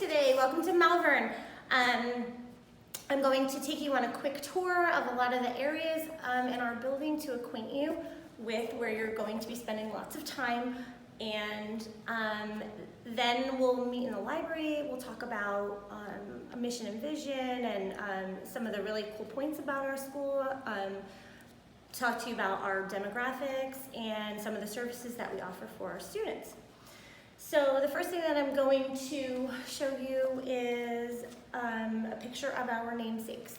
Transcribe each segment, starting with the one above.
today. Welcome to Malvern. I'm going to take you on a quick tour of a lot of the areas in our building to acquaint you with where you're going to be spending lots of time. And then we'll meet in the library. We'll talk about a mission and vision and some of the really cool points about our school. Talk to you about our demographics and some of the services that we offer for our students. So the first thing that I'm going to show you is a picture of our namesakes,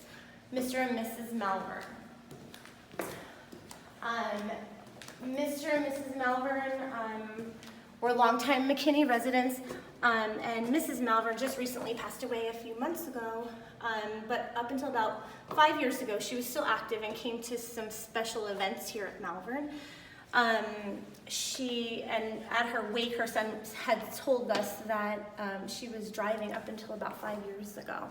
Mr. and Mrs. Malvern. Mr. and Mrs. Malvern were longtime McKinney residents, and Mrs. Malvern just recently passed away a few months ago, but up until about 5 years ago, she was still active and came to some special events here at Malvern. And at her wake, her son had told us that she was driving up until about 5 years ago.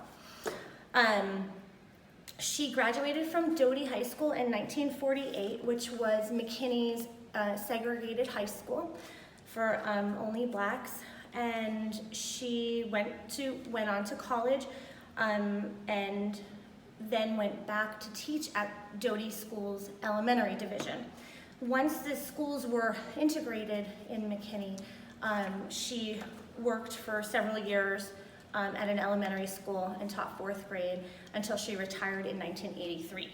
She graduated from Doty High School in 1948, which was McKinney's segregated high school for only blacks, and she went on to college and then went back to teach at Doty School's elementary division. Once the schools were integrated in McKinney, she worked for several years at an elementary school and taught 4th grade until she retired in 1983.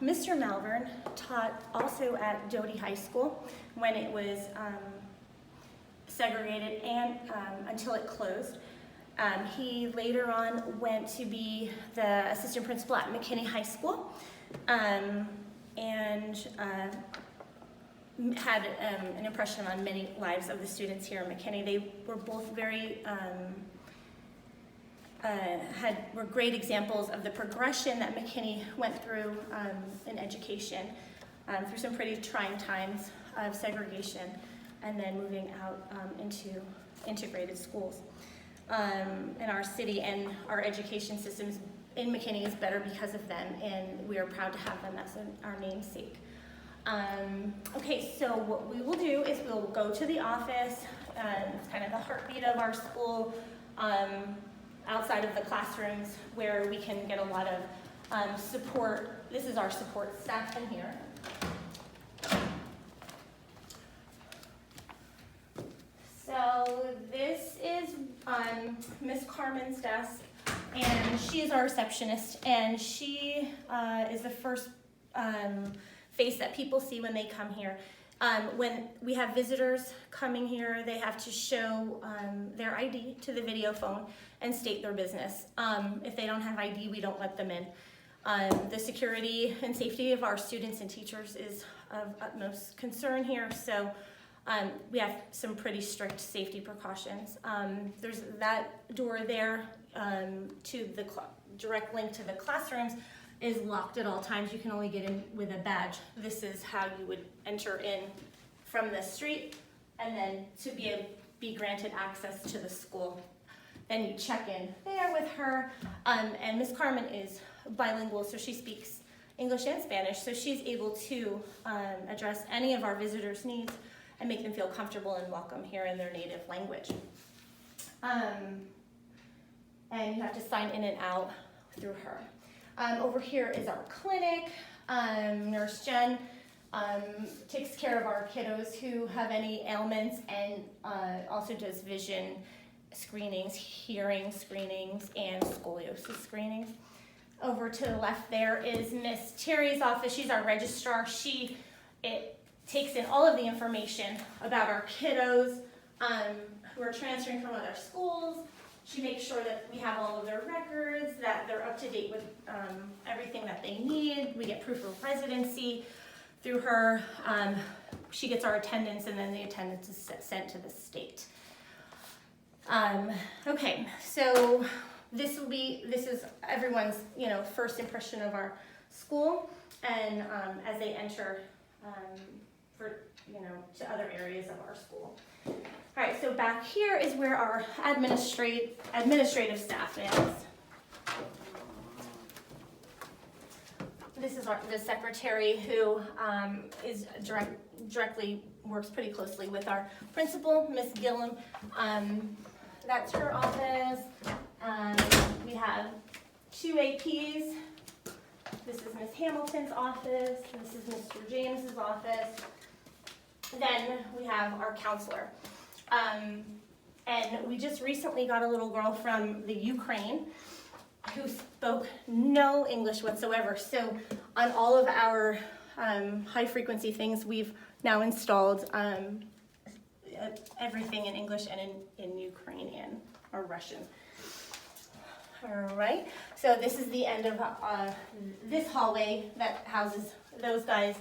Mr. Malvern taught also at Doty High School when it was segregated and until it closed. He later on went to be the assistant principal at McKinney High School. And had an impression on many lives of the students here at McKinney. They were both very, were great examples of the progression that McKinney went through in education, through some pretty trying times of segregation, and then moving out into integrated schools. In our city, and our education systems in McKinney is better because of them, and we are proud to have them as our namesake. Okay, so what we will do is we'll go to the office, it's kind of the heartbeat of our school, outside of the classrooms where we can get a lot of support. This is our support staff in here. So this is Miss Carmen's desk, and she is our receptionist, and she is the first face that people see when they come here. When we have visitors coming here, they have to show their ID to the video phone and state their business. If they don't have ID, we don't let them in. The security and safety of our students and teachers is of utmost concern here, so we have some pretty strict safety precautions. There's that door there to the direct link to the classrooms is locked at all times. You can only get in with a badge. This is how you would enter in from the street, and then to be granted access to the school. Then you check in there with her, and Miss Carmen is bilingual, so she speaks English and Spanish, so she's able to address any of our visitors' needs and make them feel comfortable and welcome here in their native language. And you have to sign in and out through her. Over here is our clinic. Nurse Jen takes care of our kiddos who have any ailments, and also does vision screenings, hearing screenings, and scoliosis screenings. Over to the left there is Miss Terry's office. She's our registrar. She takes in all of the information about our kiddos who are transferring from other schools. She makes sure that we have all of their records, that they're up to date with everything that they need. We get proof of residency through her. She gets our attendance, and then the attendance is sent to the state. Okay, so this is everyone's first impression of our school, and as they enter to other areas of our school. All right, so back here is where our administrative staff is. This is the secretary who is directly works pretty closely with our principal, Miss Gillum. that's her office. We have 2 APs. This is Miss Hamilton's office. This is Mr. James's office. Then we have our counselor. And we just recently got a little girl from the Ukraine who spoke no English whatsoever. So on all of our high frequency things, we've now installed everything in English and in Ukrainian or Russian. All right, so this is the end of this hallway that houses those guys.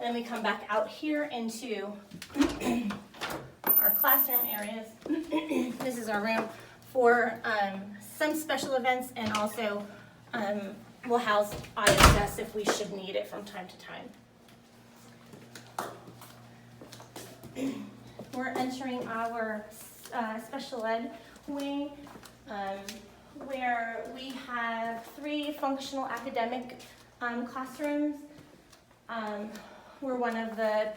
And then we come back out here into our classroom areas. This is our room for some special events, and also we'll house ISS if we should need it from time to time. We're entering our special ed wing, where we have 3 functional academic classrooms. We're one of the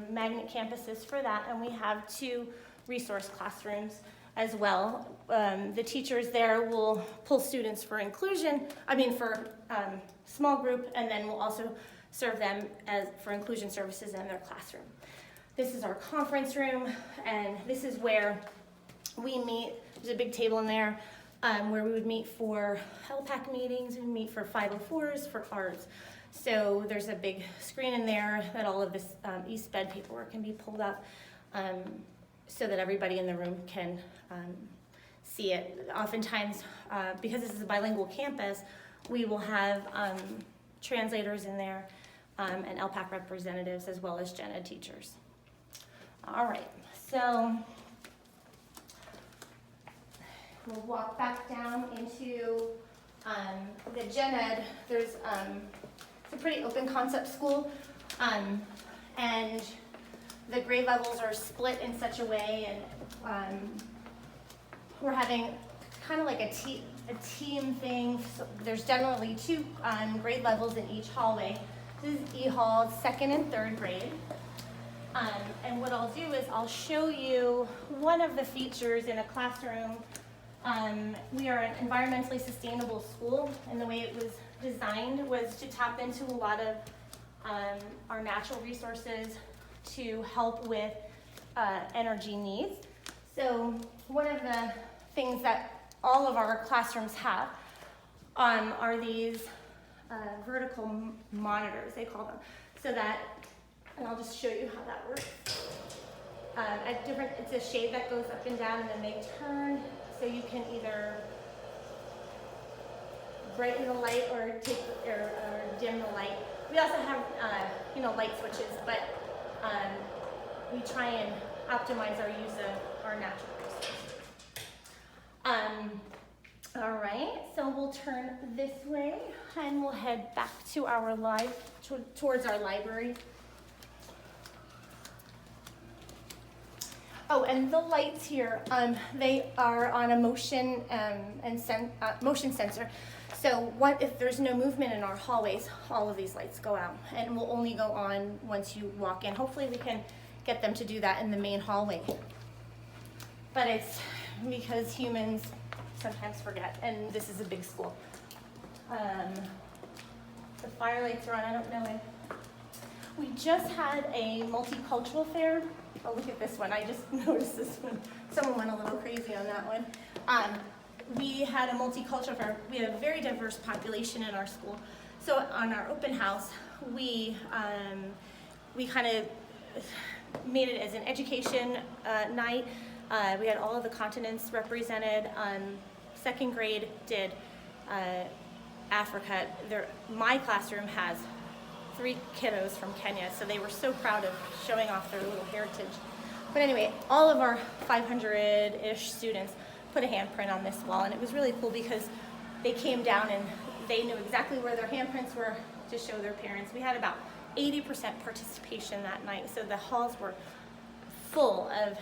magnet campuses for that, and we have 2 resource classrooms as well. The teachers there will pull students for inclusion, for small group, and then we'll also serve them for inclusion services in their classroom. This is our conference room, and this is where we meet. There's a big table in there where we would meet for LPAC meetings, we meet for 504s, for ARDS. So there's a big screen in there that all of this East Bed paperwork can be pulled up so that everybody in the room can see it. Oftentimes, because this is a bilingual campus, we will have translators in there and LPAC representatives, as well as gen ed teachers. All right, so we'll walk back down into the gen ed. There's it's a pretty open concept school, and the grade levels are split in such a way, and we're having kind of like a team thing. So there's generally 2 grade levels in each hallway. This is E-Hall, 2nd and 3rd grade. And what I'll do is I'll show you one of the features in a classroom. We are an environmentally sustainable school, and the way it was designed was to tap into a lot of our natural resources to help with energy needs. So one of the things that all of our classrooms have are these vertical monitors, they call them, so that, and I'll just show you how that works. It's a shade that goes up and down, and then they turn, so you can either brighten the light or dim the light. We also have light switches, but we try and optimize our use of our natural resources. All right, so we'll turn this way and we'll head back to our towards our library. Oh, and the lights here, they are on a motion motion sensor. So if there's no movement in our hallways, all of these lights go out, and will only go on once you walk in. Hopefully we can get them to do that in the main hallway. But it's because humans sometimes forget, and this is a big school. The fire lights are on, I don't know if. We just had a multicultural fair. Oh, look at this one. I just noticed this one. Someone went a little crazy on that one. We had a multicultural fair. We had a very diverse population in our school. So on our open house, we kind of made it as an education night. We had all of the continents represented. 2nd grade did Africa. My classroom has 3 kiddos from Kenya, so they were so proud of showing off their little heritage. But anyway, all of our 500-ish students put a handprint on this wall, and it was really cool because they came down and they knew exactly where their handprints were to show their parents. We had about 80% participation that night, so the halls were full of,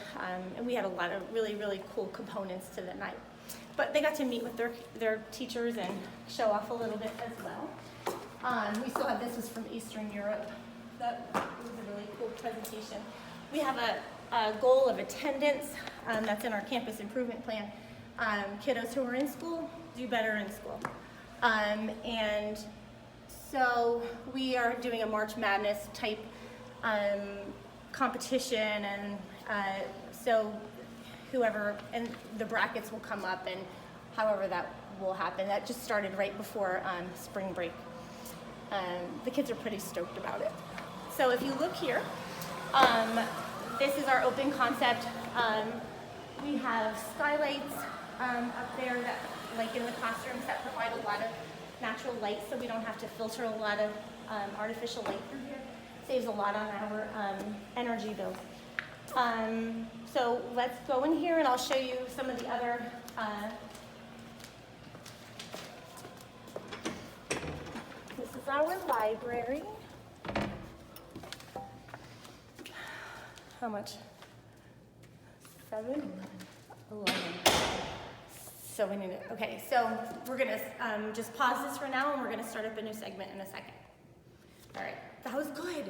and we had a lot of really, really cool components to the night. But they got to meet with their teachers and show off a little bit as well. We still have, this was from Eastern Europe. That was a really cool presentation. We have goal of attendance. That's in our campus improvement plan. Kiddos who are in school do better in school. And so we are doing a March Madness type competition, and so whoever, and the brackets will come up, and however that will happen. That just started right before spring break. The kids are pretty stoked about it. So if you look here, this is our open concept. We have skylights up there that, like in the classrooms, that provide a lot of natural light, so we don't have to filter a lot of artificial light through here. Saves a lot on our energy bills. So let's go in here and I'll show you some of the other this is our library. How much? 7? 11. So we need to, okay, so we're gonna just pause this for now, and we're gonna start up a new segment in a second. All right, that was good.